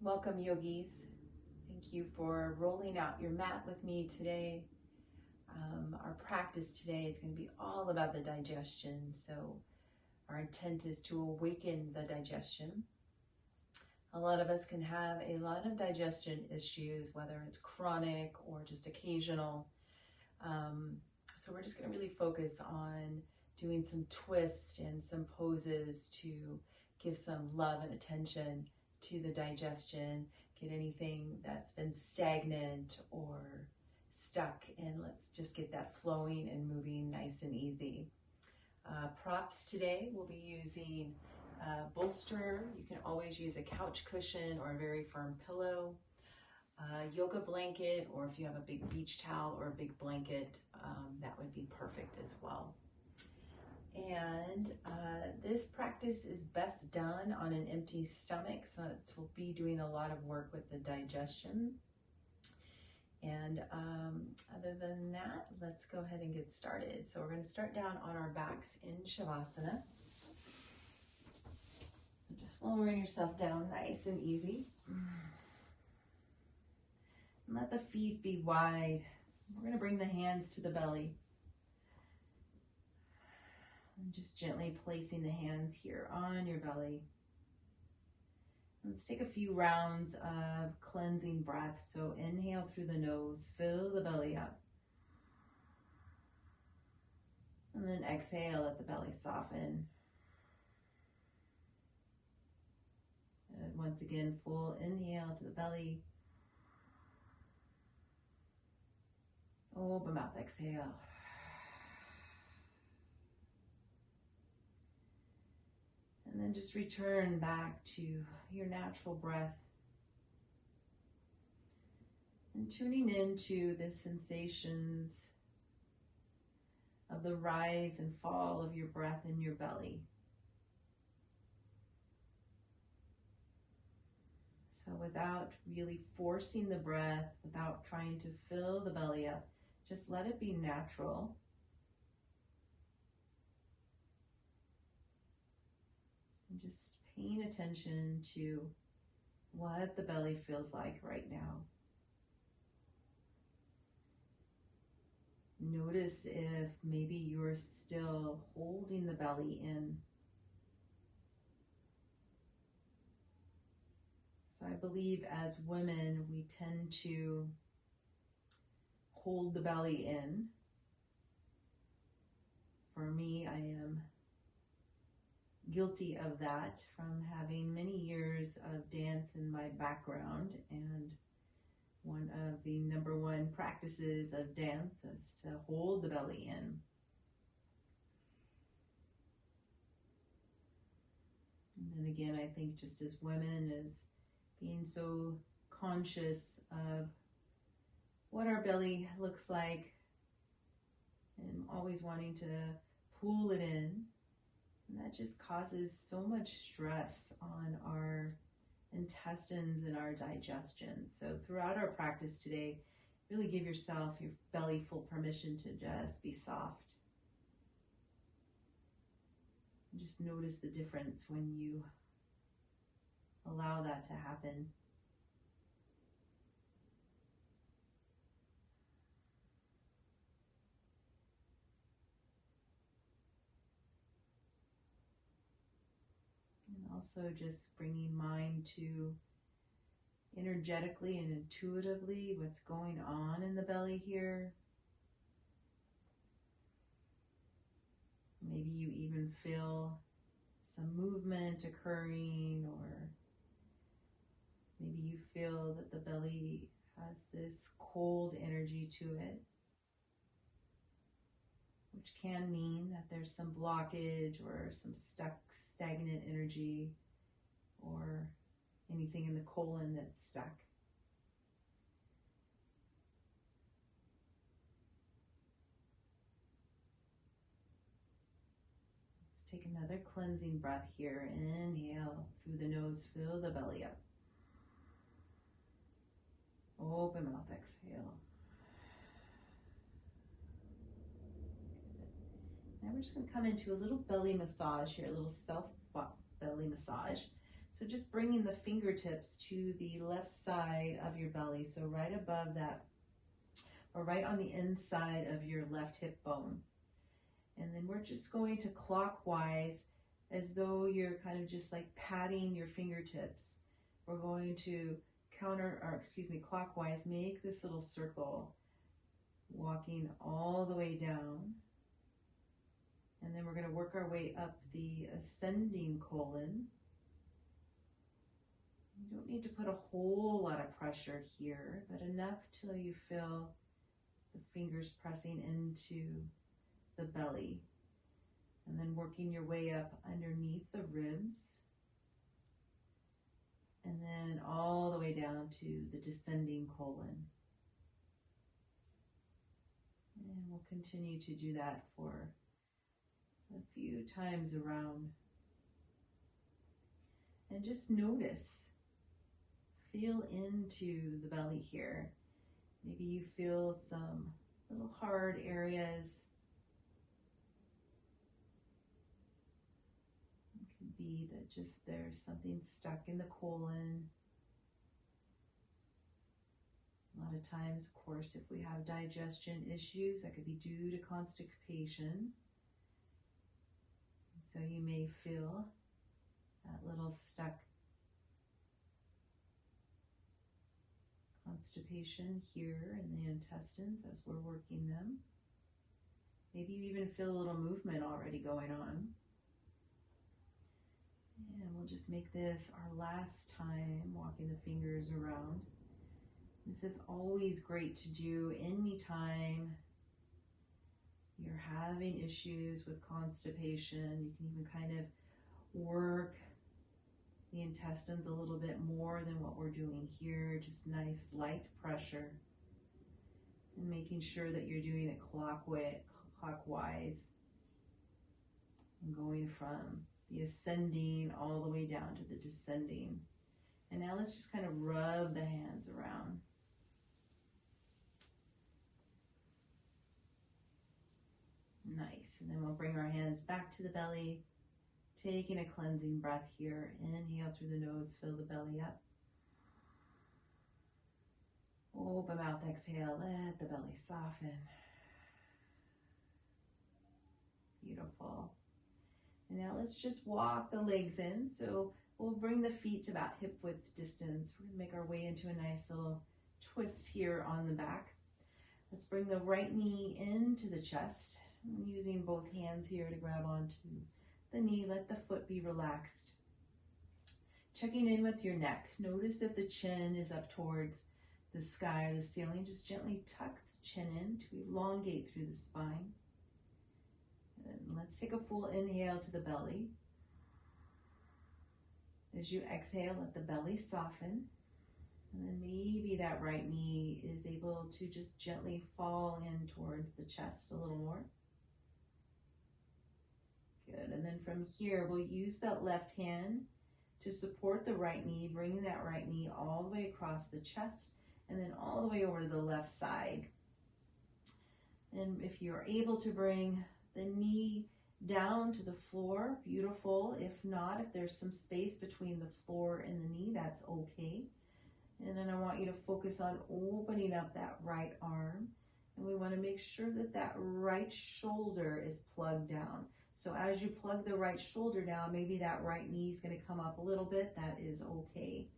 Welcome, yogis. Thank you for rolling out your mat with me today. Our practice today is going to be all about the digestion. So our intent is to awaken the digestion. A lot of us can have a lot of digestion issues, whether it's chronic or just occasional. So we're just going to really focus on doing some twists and some poses to give some love and attention to the digestion, get anything that's been stagnant or stuck, and let's just get that flowing and moving nice and easy. Props today, we'll be using Bolster. You can always use a couch cushion or a very firm pillow, yoga blanket, or if you have a big beach towel or a big blanket, that would be perfect as well. And this practice is best done on an empty stomach, so we'll be doing a lot of work with the digestion. And other than that, let's go ahead and get started. So we're going to start down on our backs in Shavasana. Just lowering yourself down nice and easy. And let the feet be wide. We're going to bring the hands to the belly. And just gently placing the hands here on your belly. Let's take a few rounds of cleansing breath. So inhale through the nose, fill the belly up. And then exhale, let the belly soften. And once again, full inhale to the belly. Open mouth, exhale. And then just return back to your natural breath. And tuning into the sensations of the rise and fall of your breath in your belly. So without really forcing the breath, without trying to fill the belly up, just let it be natural. And just paying attention to what the belly feels like right now. Notice if maybe you're still holding the belly in. So I believe as women, we tend to hold the belly in. For me, I am guilty of that from having many years of dance in my background, and one of the number one practices of dance is to hold the belly in. And then again, I think just as women, as being so conscious of what our belly looks like and always wanting to pull it in. And that just causes so much stress on our intestines and our digestion. So throughout our practice today, really give yourself, your belly, full permission to just be soft. And just notice the difference when you allow that to happen. Also just bringing mind to energetically and intuitively what's going on in the belly here. Maybe you even feel some movement occurring, or maybe you feel that the belly has this cold energy to it, which can mean that there's some blockage or some stagnant energy, or anything in the colon that's stuck. Let's take another cleansing breath here. Inhale through the nose, fill the belly up. Open mouth, exhale. Now we're just going to come into a little belly massage here, a little self belly massage. So just bringing the fingertips to the left side of your belly, so right above that, or right on the inside of your left hip bone. And then we're just going to clockwise, as though you're kind of just like patting your fingertips. We're going to clockwise, make this little circle, walking all the way down. And then we're going to work our way up the ascending colon. You don't need to put a whole lot of pressure here, but enough till you feel the fingers pressing into the belly. And then working your way up underneath the ribs. And then all the way down to the descending colon. And we'll continue to do that for a few times around. And just notice, feel into the belly here. Maybe you feel some little hard areas. It could be that just there's something stuck in the colon. A lot of times, of course, if we have digestion issues, that could be due to constipation. So you may feel that little stuck constipation here in the intestines as we're working them. Maybe you even feel a little movement already going on. And we'll just make this our last time walking the fingers around. This is always great to do anytime you're having issues with constipation. You can even kind of work the intestines a little bit more than what we're doing here. Just nice light pressure. And making sure that you're doing it clockwise. And going from the ascending all the way down to the descending. And now let's just kind of rub the hands around. Nice. And then we'll bring our hands back to the belly, taking a cleansing breath here. Inhale through the nose, fill the belly up. Open mouth, exhale, let the belly soften. Beautiful. And now let's just walk the legs in. So we'll bring the feet to about hip width distance. We're going to make our way into a nice little twist here on the back. Let's bring the right knee into the chest. I'm using both hands here to grab onto the knee. Let the foot be relaxed. Checking in with your neck. Notice if the chin is up towards the sky or the ceiling. Just gently tuck the chin in to elongate through the spine. And let's take a full inhale to the belly. As you exhale, let the belly soften. And then maybe that right knee is able to just gently fall in towards the chest a little more. Good. And then from here, we'll use that left hand to support the right knee, bringing that right knee all the way across the chest and then all the way over to the left side. And if you're able to bring the knee down to the floor, beautiful. If not, if there's some space between the floor and the knee, that's okay. And then I want you to focus on opening up that right arm. And we want to make sure that that right shoulder is plugged down. So as you plug the right shoulder down, maybe that right knee is going to come up a little bit. That is okay.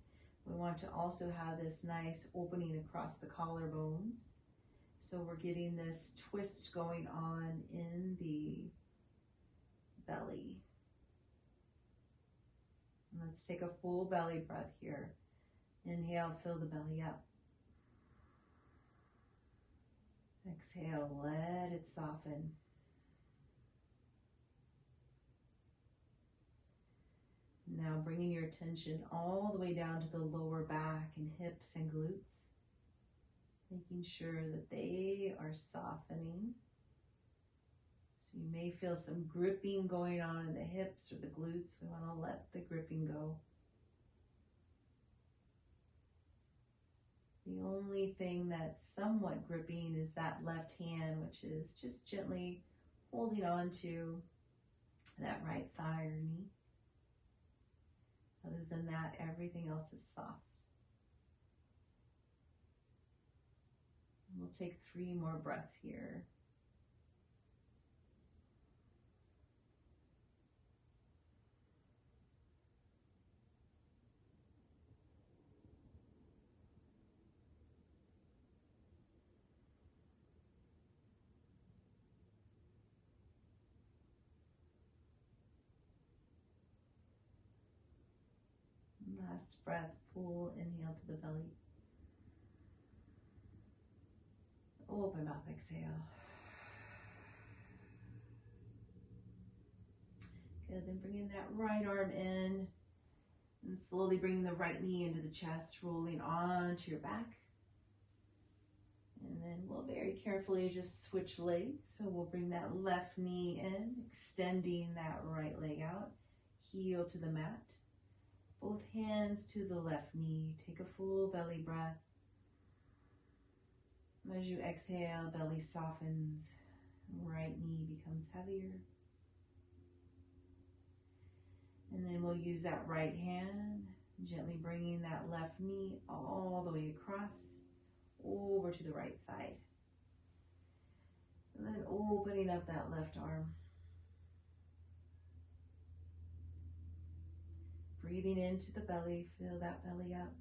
We want to also have this nice opening across the collarbones. So we're getting this twist going on in the belly. And let's take a full belly breath here. Inhale, fill the belly up. Exhale, let it soften. Now bringing your attention all the way down to the lower back and hips and glutes. Making sure that they are softening. So you may feel some gripping going on in the hips or the glutes. We want to let the gripping go. The only thing that's somewhat gripping is that left hand, which is just gently holding on to that right thigh or knee. Other than that, everything else is soft. We'll take 3 more breaths here. Last breath, full inhale to the belly. Open mouth, exhale. Good, then bring in that right arm in and slowly bring the right knee into the chest, rolling onto your back. And then we'll very carefully just switch legs. So we'll bring that left knee in, extending that right leg out, heel to the mat. Both hands to the left knee. Take a full belly breath. As you exhale, belly softens, right knee becomes heavier. And then we'll use that right hand, gently bringing that left knee all the way across, over to the right side. And then opening up that left arm. Breathing into the belly, fill that belly up.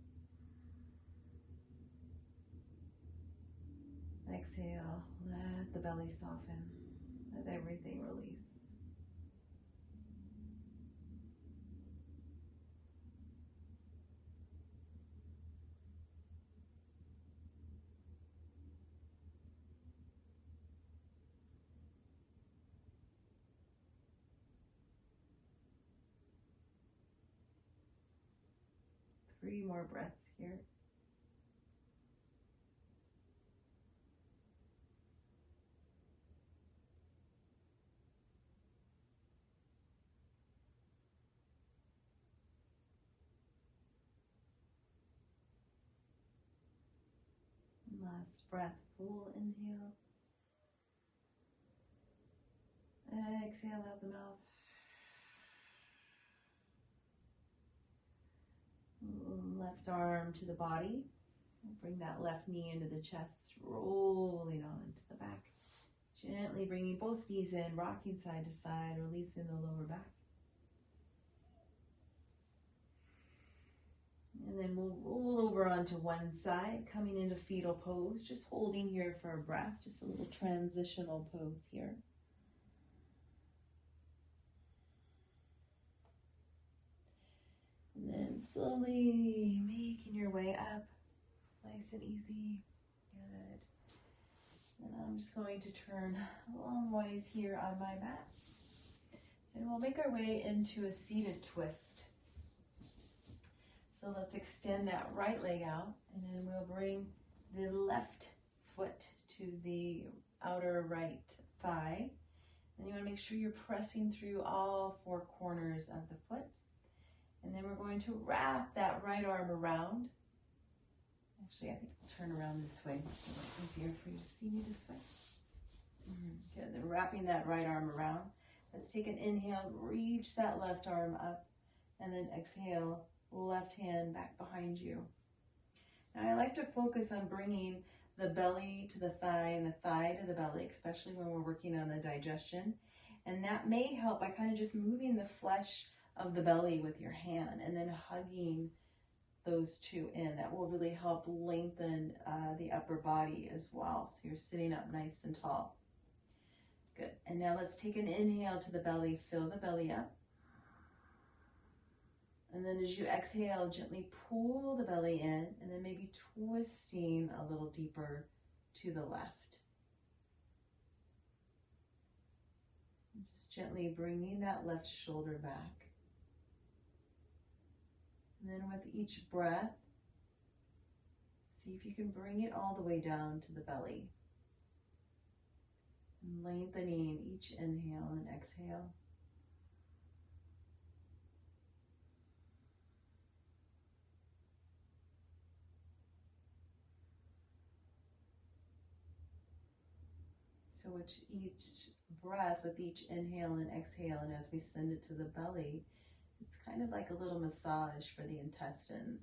Exhale, let the belly soften, let everything release. Three more breaths here. Last breath, full inhale. Exhale out the mouth. Left arm to the body. Bring that left knee into the chest, rolling on into the back. Gently bringing both knees in, rocking side to side, releasing the lower back. And then we'll roll over onto one side, coming into fetal pose, just holding here for a breath, just a little transitional pose here. And then slowly making your way up, nice and easy. Good. And I'm just going to turn long ways here on my mat. And we'll make our way into a seated twist. So let's extend that right leg out, and then we'll bring the left foot to the outer right thigh. And you want to make sure you're pressing through all 4 corners of the foot. And then we're going to wrap that right arm around. Actually, I think I'll turn around this way. It's easier for you to see me this way. Good, then wrapping that right arm around. Let's take an inhale, reach that left arm up, and then exhale, left hand back behind you. Now I like to focus on bringing the belly to the thigh and the thigh to the belly, especially when we're working on the digestion. And that may help by kind of just moving the flesh of the belly with your hand and then hugging those two in. That will really help lengthen the upper body as well. So you're sitting up nice and tall. Good. And now let's take an inhale to the belly, fill the belly up. And then as you exhale, gently pull the belly in, and then maybe twisting a little deeper to the left. And just gently bringing that left shoulder back. And then with each breath, see if you can bring it all the way down to the belly. And lengthening each inhale and exhale. So with each breath, with each inhale and exhale, and as we send it to the belly, It's kind of like a little massage for the intestines.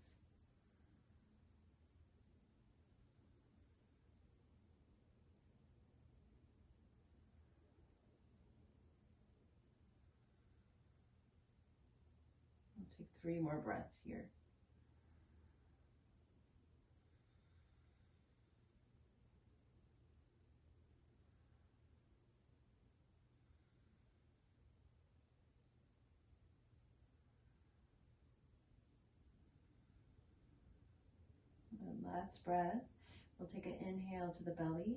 I'll take 3 more breaths here. And last breath, we'll take an inhale to the belly.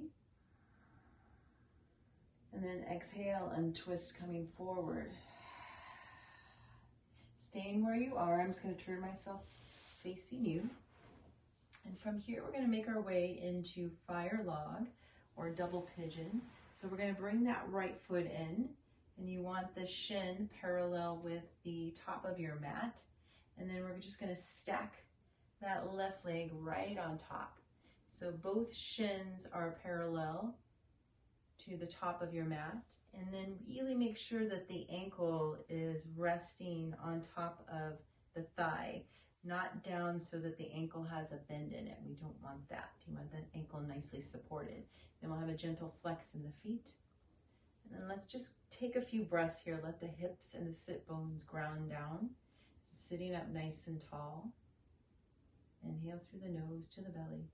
And then exhale and twist coming forward. Staying where you are, I'm just going to turn myself facing you. And from here, we're going to make our way into fire log or double pigeon. So we're going to bring that right foot in, and you want the shin parallel with the top of your mat. And then we're just going to stack that left leg right on top. So both shins are parallel to the top of your mat, and then really make sure that the ankle is resting on top of the thigh, not down so that the ankle has a bend in it. We don't want that. You want that ankle nicely supported. Then we'll have a gentle flex in the feet. And then let's just take a few breaths here. Let the hips and the sit bones ground down. Sitting up nice and tall. Inhale through the nose to the belly.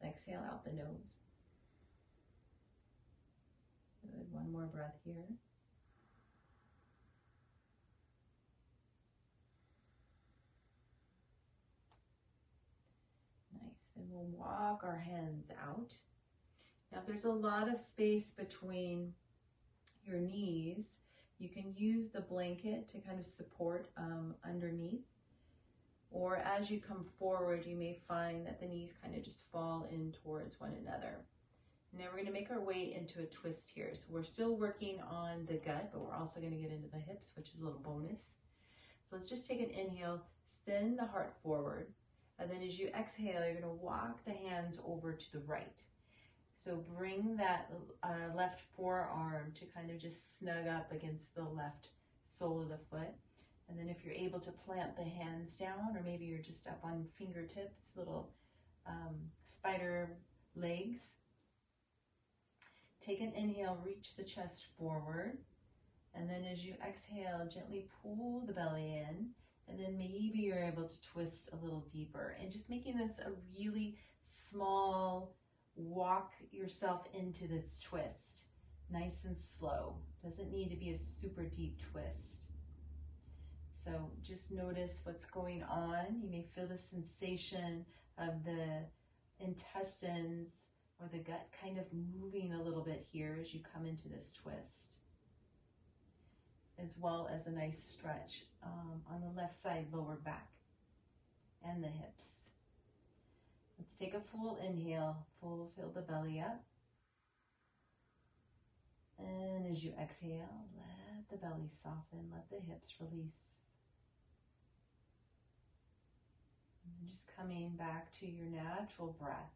Exhale out the nose. Good. One more breath here. Nice. And we'll walk our hands out. Now, if there's a lot of space between your knees, you can use the blanket to kind of support underneath. Or as you come forward, you may find that the knees kind of just fall in towards one another. Now we're going to make our way into a twist here. So we're still working on the gut, but we're also going to get into the hips, which is a little bonus. So let's just take an inhale, send the heart forward. And then as you exhale, you're going to walk the hands over to the right. So bring that left forearm to kind of just snug up against the left sole of the foot. And then if you're able to plant the hands down, or maybe you're just up on fingertips, little spider legs. Take an inhale, reach the chest forward. And then as you exhale, gently pull the belly in. And then maybe you're able to twist a little deeper. And just making this a really small walk yourself into this twist. Nice and slow. Doesn't need to be a super deep twist. So just notice what's going on. You may feel the sensation of the intestines or the gut kind of moving a little bit here as you come into this twist, as well as a nice stretch on the left side, lower back, and the hips. Let's take a full inhale, fill the belly up. And as you exhale, let the belly soften, let the hips release. And just coming back to your natural breath.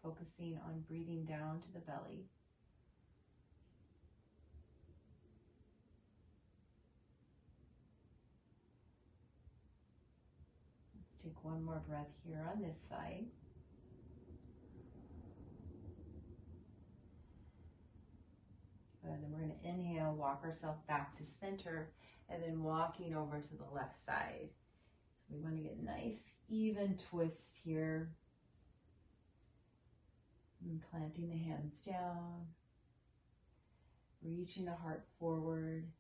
Focusing on breathing down to the belly. Let's take one more breath here on this side. Good. Then we're going to inhale, walk ourselves back to center, and then walking over to the left side. So we want to get a nice, even twist here. And planting the hands down, reaching the heart forward,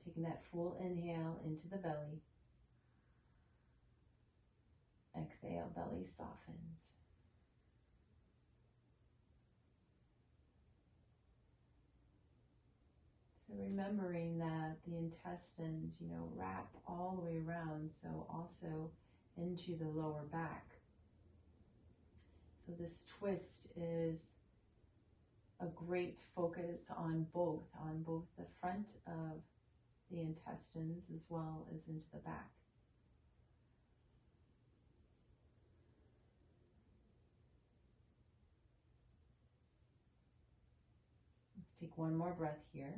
taking that full inhale into the belly. Exhale, belly softens. So remembering that the intestines, wrap all the way around, so also into the lower back. So this twist is a great focus on both the front of the intestines as well as into the back. Take one more breath here.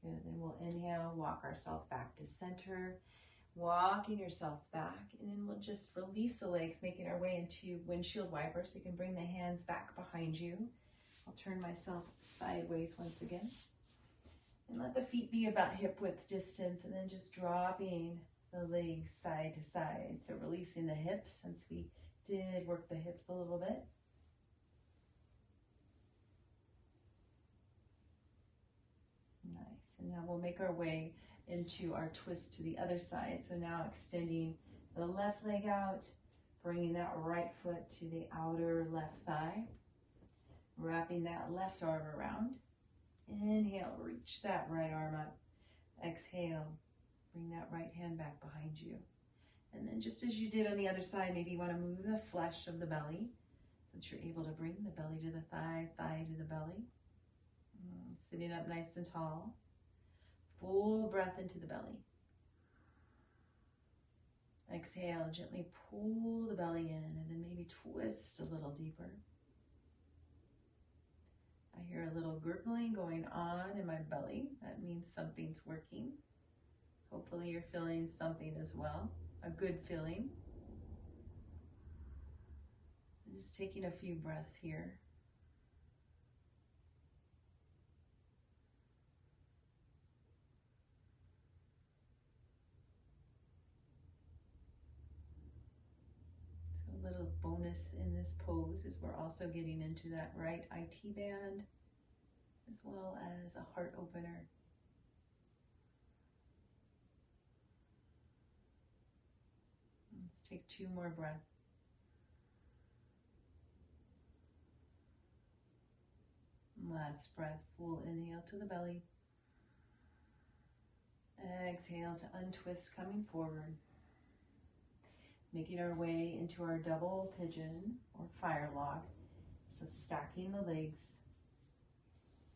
Good, then we'll inhale, walk ourselves back to center, walking yourself back, and then we'll just release the legs, making our way into windshield wiper, so you can bring the hands back behind you. I'll turn myself sideways once again. And let the feet be about hip width distance, and then just dropping the legs side to side. So releasing the hips, since we did work the hips a little bit. Nice. And now we'll make our way into our twist to the other side. So now extending the left leg out, bringing that right foot to the outer left thigh, wrapping that left arm around. Inhale, reach that right arm up. Exhale, bring that right hand back behind you. And then just as you did on the other side, maybe you want to move the flesh of the belly, since you're able to bring the belly to the thigh, thigh to the belly. Sitting up nice and tall. Full breath into the belly. Exhale, gently pull the belly in, and then maybe twist a little deeper. I hear a little gurgling going on in my belly. That means something's working. Hopefully you're feeling something as well, a good feeling. I'm just taking a few breaths here. So a little bonus in this pose is we're also getting into that right IT band, as well as a heart opener. Let's take 2 more breaths. Last breath, full inhale to the belly. Exhale to untwist, coming forward. Making our way into our double pigeon or fire log. So stacking the legs.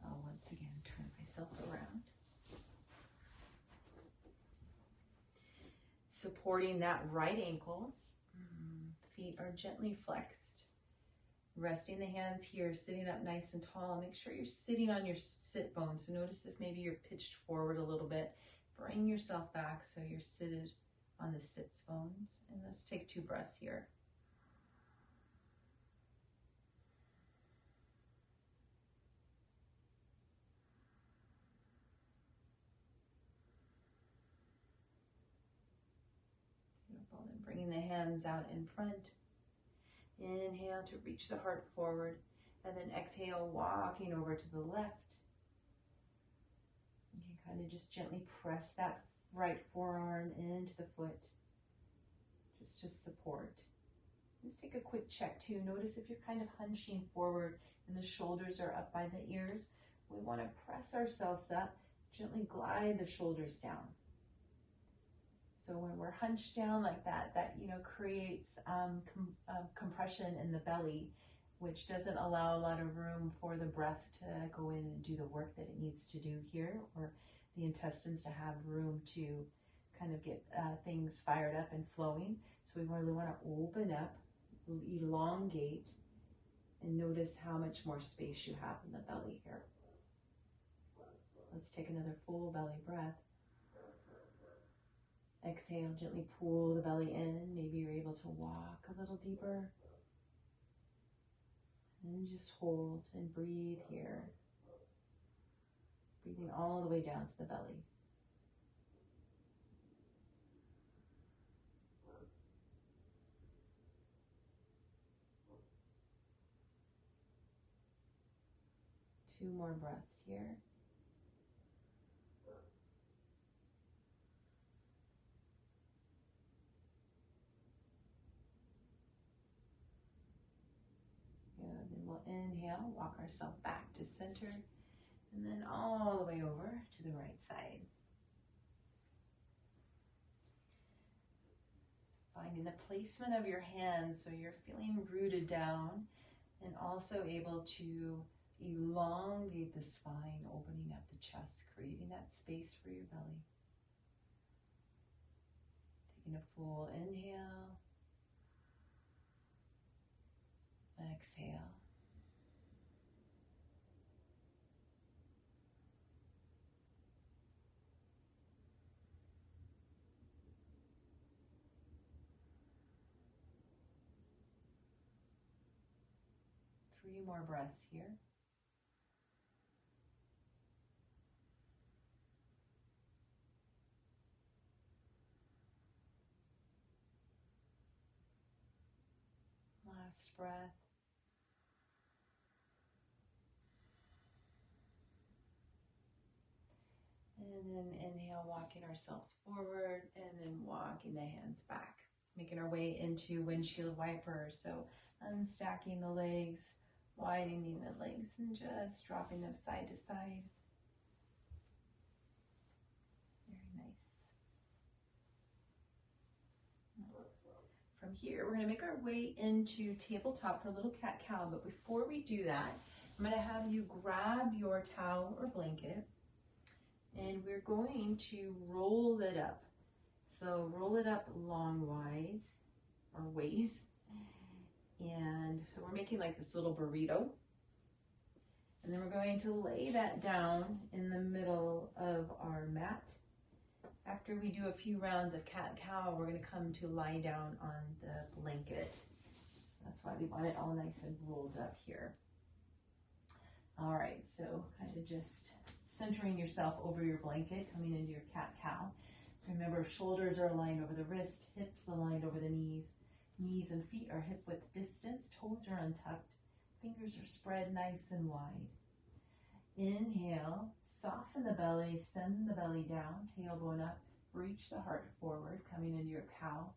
I'll once again turn myself around. Supporting that right ankle. Feet are gently flexed. Resting the hands here, sitting up nice and tall. Make sure you're sitting on your sit bones. So notice if maybe you're pitched forward a little bit. Bring yourself back so you're seated on the sits bones. And let's take 2 breaths here. Beautiful. Then bringing the hands out in front. Inhale to reach the heart forward, and then exhale, walking over to the left. You can kind of just gently press that right forearm into the foot, just to support. Just take a quick check too. Notice if you're kind of hunching forward and the shoulders are up by the ears, we want to press ourselves up, gently glide the shoulders down. So when we're hunched down like that, that creates compression in the belly, which doesn't allow a lot of room for the breath to go in and do the work that it needs to do here, or the intestines to have room to kind of get things fired up and flowing. So we really want to open up, elongate, and notice how much more space you have in the belly here. Let's take another full belly breath. Exhale, gently pull the belly in. Maybe you're able to walk a little deeper. And just hold and breathe here. Breathing all the way down to the belly. Two more breaths here. Inhale, walk ourselves back to center, and then all the way over to the right side. Finding the placement of your hands so you're feeling rooted down and also able to elongate the spine, opening up the chest, creating that space for your belly. Taking a full inhale. Exhale. Three more breaths here. Last breath. And then inhale, walking ourselves forward, and then walking the hands back. Making our way into windshield wiper. So unstacking the legs, widening the legs, and just dropping them side to side. Very nice. From here, we're going to make our way into tabletop for a little cat-cow. But before we do that, I'm going to have you grab your towel or blanket, and we're going to roll it up. So roll it up longwise or ways. And so we're making like this little burrito. And then we're going to lay that down in the middle of our mat. After we do a few rounds of cat-cow, we're going to come to lie down on the blanket. That's why we want it all nice and rolled up here. All right, so kind of just centering yourself over your blanket, coming into your cat-cow. Remember, shoulders are aligned over the wrist, hips aligned over the knees. Knees and feet are hip-width distance, toes are untucked, fingers are spread nice and wide. Inhale, soften the belly, send the belly down, tailbone up, reach the heart forward, coming into your cow.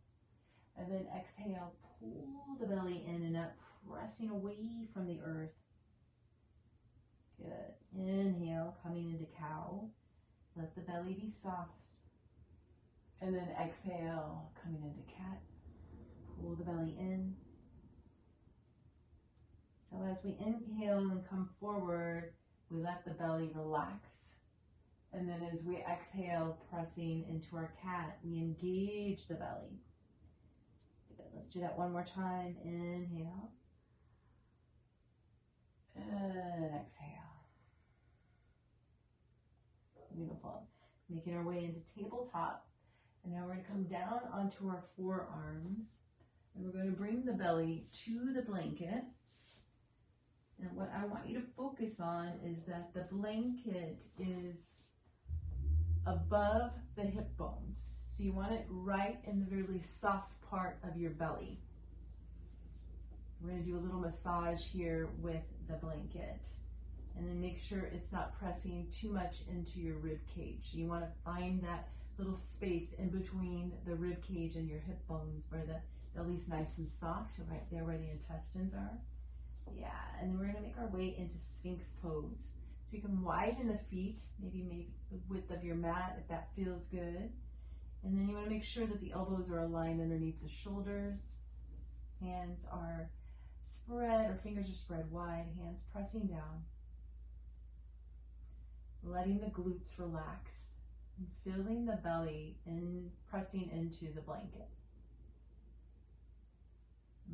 And then exhale, pull the belly in and up, pressing away from the earth. Good. Inhale, coming into cow. Let the belly be soft. And then exhale, coming into cat. Pull the belly in. So as we inhale and come forward, we let the belly relax. And then as we exhale, pressing into our cat, we engage the belly. Good. Let's do that one more time. Inhale. And exhale. Beautiful. Making our way into tabletop. And now we're going to come down onto our forearms. And we're going to bring the belly to the blanket. And what I want you to focus on is that the blanket is above the hip bones. So you want it right in the really soft part of your belly. We're going to do a little massage here with the blanket. And then make sure it's not pressing too much into your rib cage. You want to find that little space in between the rib cage and your hip bones where the belly's nice and soft, right there where the intestines are. Yeah, and then we're going to make our way into sphinx pose. So you can widen the feet, maybe the width of your mat if that feels good. And then you want to make sure that the elbows are aligned underneath the shoulders. Hands are spread, or fingers are spread wide, hands pressing down. Letting the glutes relax and feeling the belly in, pressing into the blanket.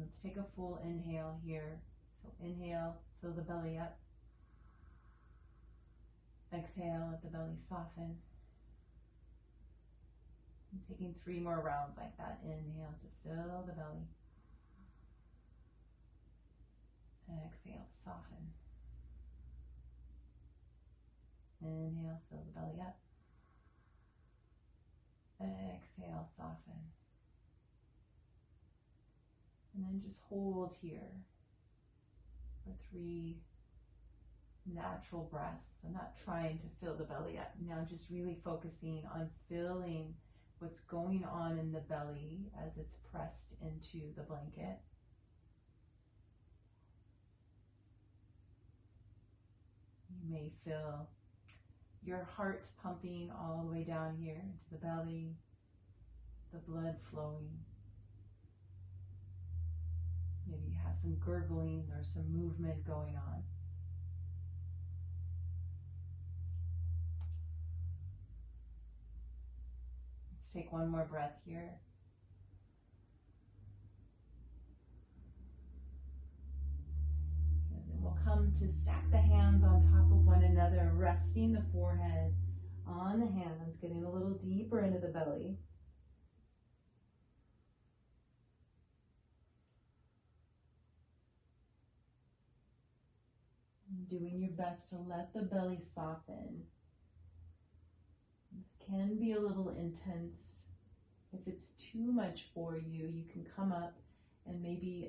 Let's take a full inhale here. So inhale, fill the belly up. Exhale, let the belly soften. And taking 3 more rounds like that. Inhale to fill the belly. Exhale, soften. Inhale, fill the belly up. Exhale, soften. And then just hold here for 3 natural breaths. I'm not trying to fill the belly up. Now just really focusing on feeling what's going on in the belly as it's pressed into the blanket. You may feel your heart pumping all the way down here into the belly, the blood flowing. Maybe you have some gurgling or some movement going on. Let's take one more breath here. to stack the hands on top of one another, resting the forehead on the hands, getting a little deeper into the belly. Doing your best to let the belly soften. This can be a little intense. If it's too much for you, you can come up and maybe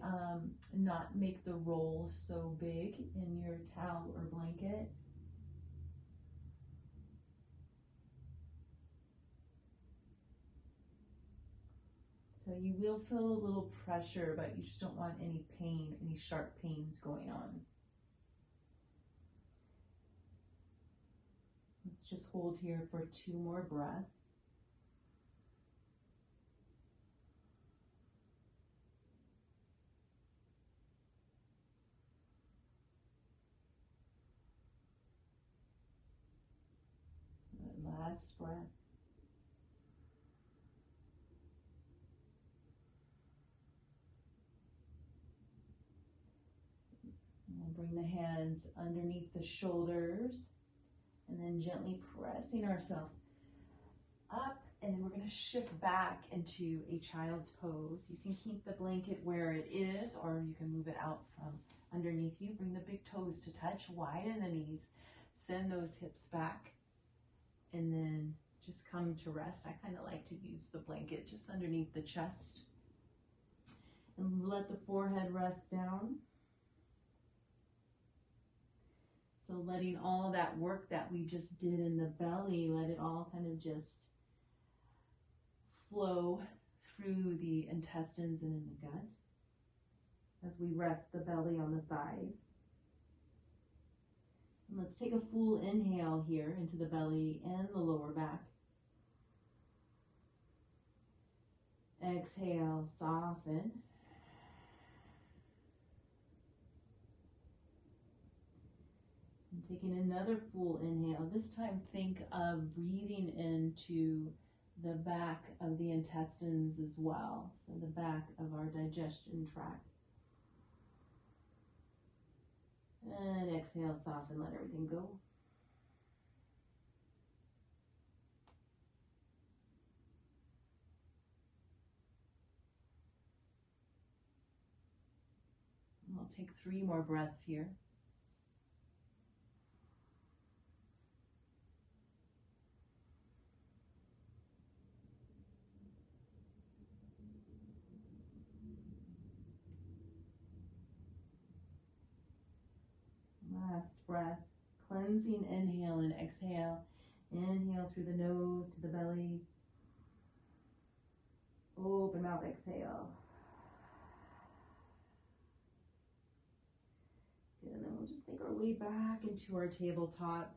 not make the roll so big in your towel or blanket. So you will feel a little pressure, but you just don't want any pain, any sharp pains going on. Let's just hold here for 2 more breaths. Last breath. And we'll bring the hands underneath the shoulders and then gently pressing ourselves up, and then we're going to shift back into a child's pose. You can keep the blanket where it is, or you can move it out from underneath you. Bring the big toes to touch, widen the knees, send those hips back. And then just come to rest. I kind of like to use the blanket just underneath the chest. And let the forehead rest down. So letting all that work that we just did in the belly, let it all kind of just flow through the intestines and in the gut as we rest the belly on the thighs. Let's take a full inhale here into the belly and the lower back. Exhale, soften. And taking another full inhale. This time think of breathing into the back of the intestines as well. So the back of our digestion tract. And exhale, soften, let everything go. And we'll take 3 more breaths here. Last breath, cleansing inhale and exhale. Inhale through the nose to the belly. Open mouth, exhale. Good, and then we'll just make our way back into our tabletop.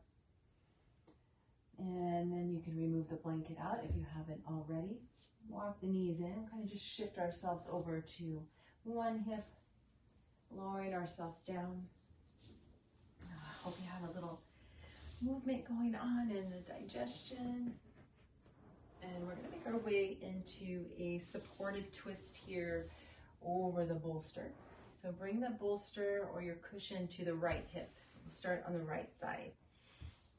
And then you can remove the blanket out if you haven't already. Walk the knees in, kind of just shift ourselves over to one hip, lowering ourselves down. Hope you have a little movement going on in the digestion. And we're going to make our way into a supported twist here over the bolster. So bring the bolster or your cushion to the right hip. So we'll start on the right side.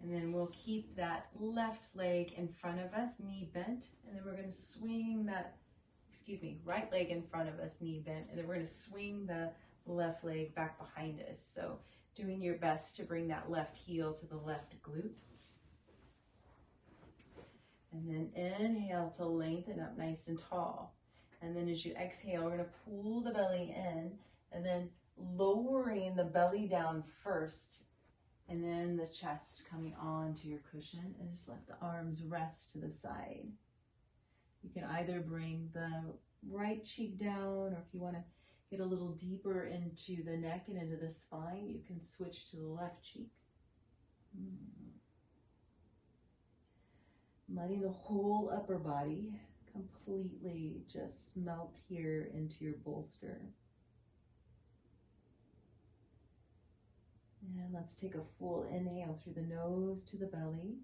And then we'll keep that left leg in front of us, knee bent. And then we're going to swing that, right leg in front of us, knee bent. And then we're going to swing the left leg back behind us. So doing your best to bring that left heel to the left glute. And then inhale to lengthen up nice and tall. And then as you exhale, we're going to pull the belly in and then lowering the belly down first. And then the chest coming onto your cushion, and just let the arms rest to the side. You can either bring the right cheek down, or if you want to get a little deeper into the neck and into the spine, you can switch to the left cheek. Letting the whole upper body completely just melt here into your bolster. And let's take a full inhale through the nose to the belly.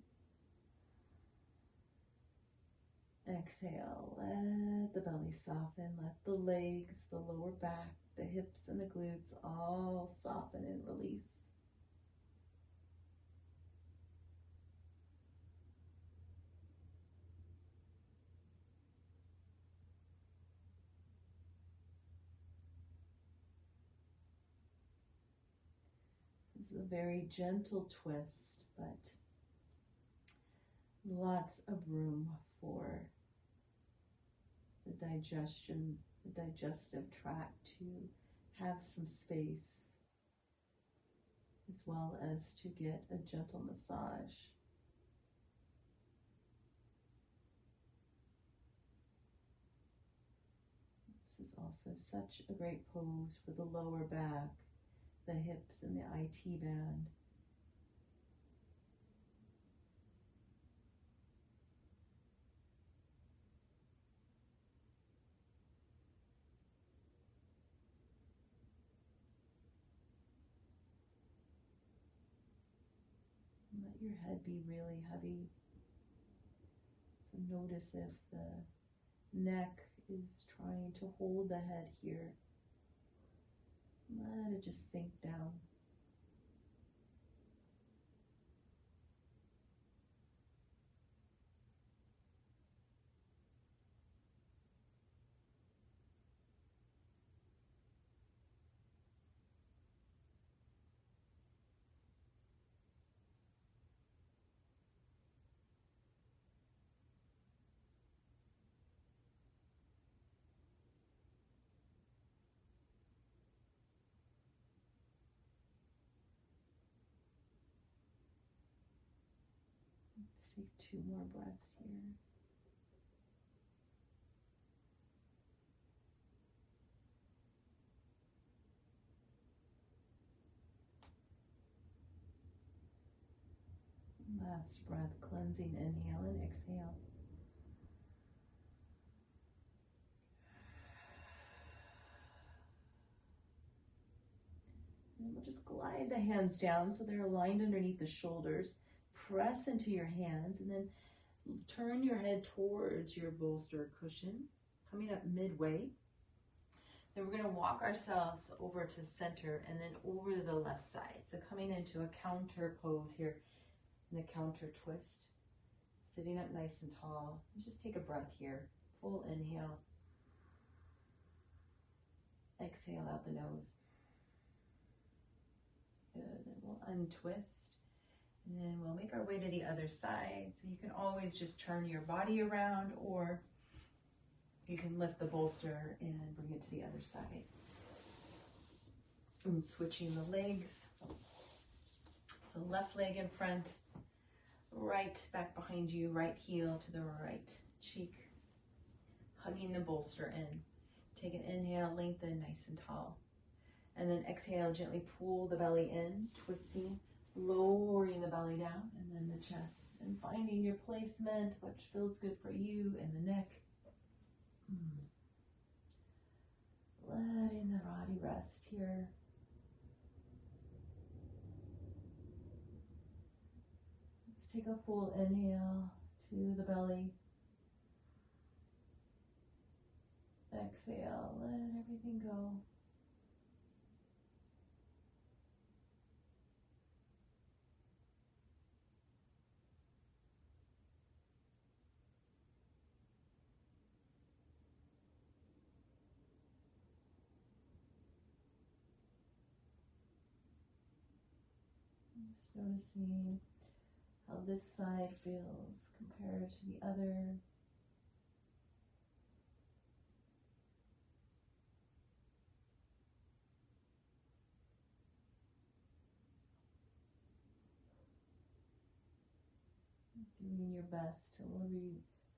Exhale, let the belly soften, let the legs, the lower back, the hips and the glutes all soften and release. is a very gentle twist, but lots of room for the digestion, the digestive tract to have some space, as well as to get a gentle massage. This is also such a great pose for the lower back, the hips, and the IT band. Let your head be really heavy. So notice if the neck is trying to hold the head here. Let it just sink down. Let's take 2 more breaths here. Last breath, cleansing inhale and exhale. And we'll just glide the hands down so they're aligned underneath the shoulders. Press into your hands and then turn your head towards your bolster cushion, coming up midway. Then we're going to walk ourselves over to center and then over to the left side. So coming into a counter pose here, in a counter twist. Sitting up nice and tall. And just take a breath here. Full inhale. Exhale out the nose. Good. Then we'll untwist. And then we'll make our way to the other side. So you can always just turn your body around, or you can lift the bolster and bring it to the other side. And switching the legs. So left leg in front, right back behind you, right heel to the right cheek. Hugging the bolster in. Take an inhale, lengthen nice and tall. And then exhale, gently pull the belly in, twisting, lowering the belly down, and then the chest, and finding your placement, which feels good for you, and the neck. Letting the body rest here. Let's take a full inhale to the belly. Exhale, let everything go. Just noticing how this side feels compared to the other. Doing your best to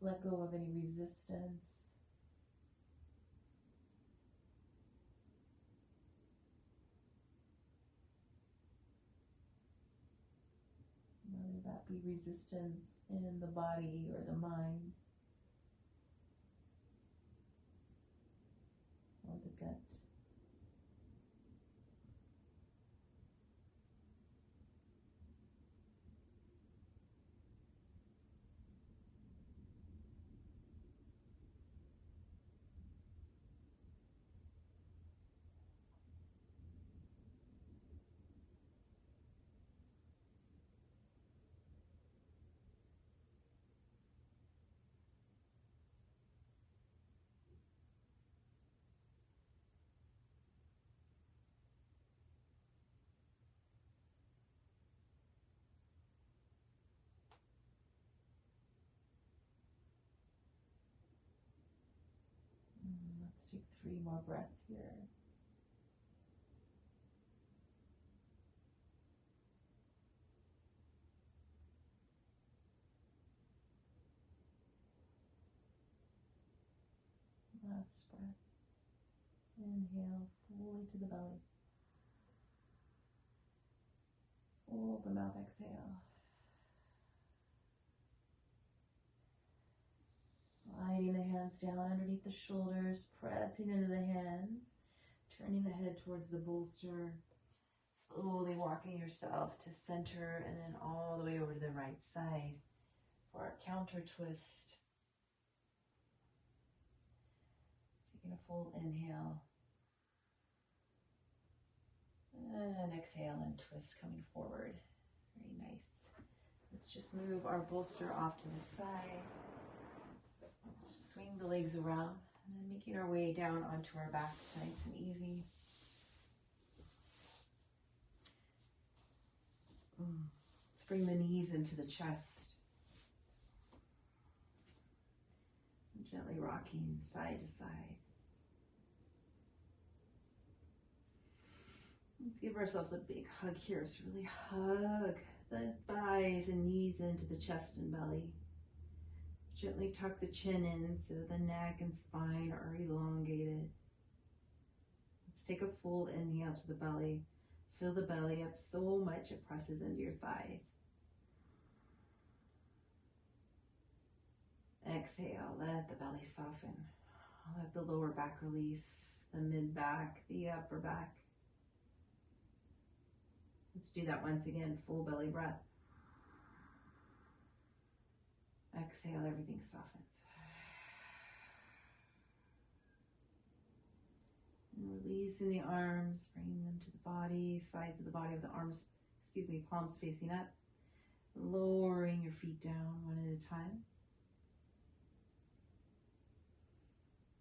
let go of any resistance. Whether that be resistance in the body or the mind, or the gut. Let's take 3 more breaths here. Last breath. Inhale fully to the belly. Open mouth, exhale. Sliding the hands down underneath the shoulders, pressing into the hands, turning the head towards the bolster, slowly walking yourself to center and then all the way over to the right side for our counter twist. Taking a full inhale and exhale and twist coming forward. Very nice. Let's just move our bolster off to the side. Just swing the legs around and then making our way down onto our back, nice and easy. Let's bring the knees into the chest. And gently rocking side to side. Let's give ourselves a big hug here. So really hug the thighs and knees into the chest and belly. Gently tuck the chin in so the neck and spine are elongated. Let's take a full inhale to the belly. Fill the belly up so much it presses into your thighs. Exhale, let the belly soften. Let the lower back release, the mid back, the upper back. Let's do that once again, full belly breath. Exhale, everything softens. And releasing the arms, bringing them to the body, sides of the body of the arms, palms facing up. Lowering your feet down one at a time.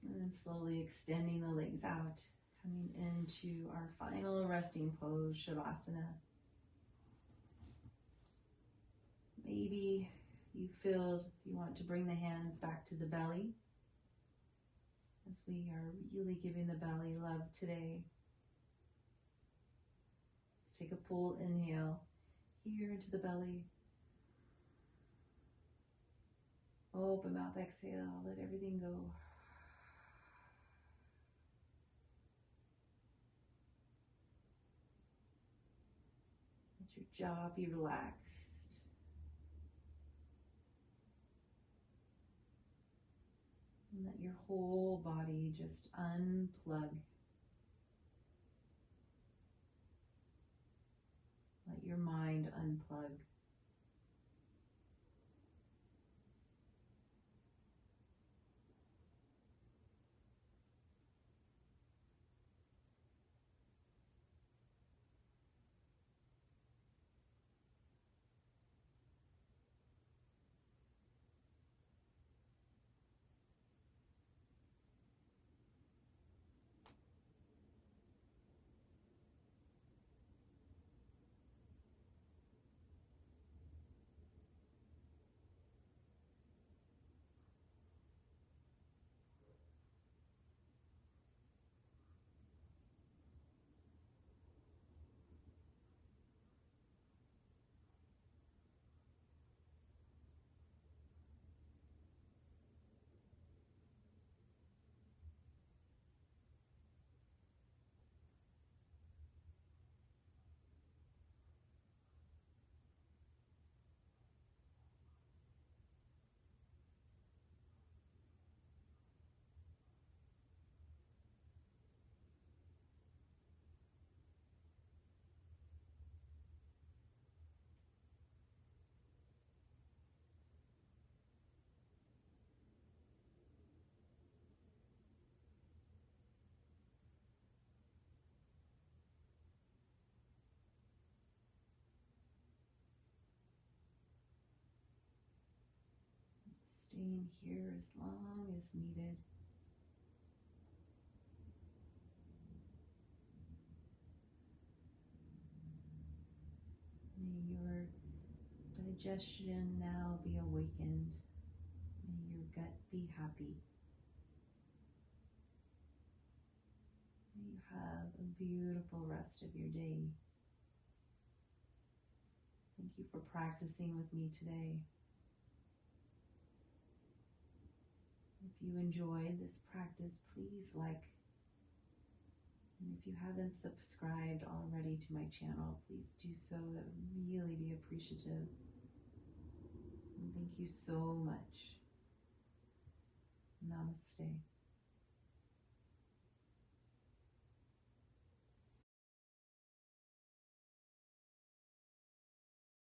And then slowly extending the legs out, coming into our final resting pose, Shavasana. Maybe you feel you want to bring the hands back to the belly as we are really giving the belly love today. Let's take a full inhale here into the belly. Open mouth, exhale, let everything go. Let your jaw be relaxed. And let your whole body just unplug. Let your mind unplug. Staying here as long as needed. May your digestion now be awakened. May your gut be happy. have a beautiful rest of your day. Thank you for practicing with me today. If you enjoyed this practice, please like. And if you haven't subscribed already to my channel, please do so. That would really be appreciative. And thank you so much. Namaste.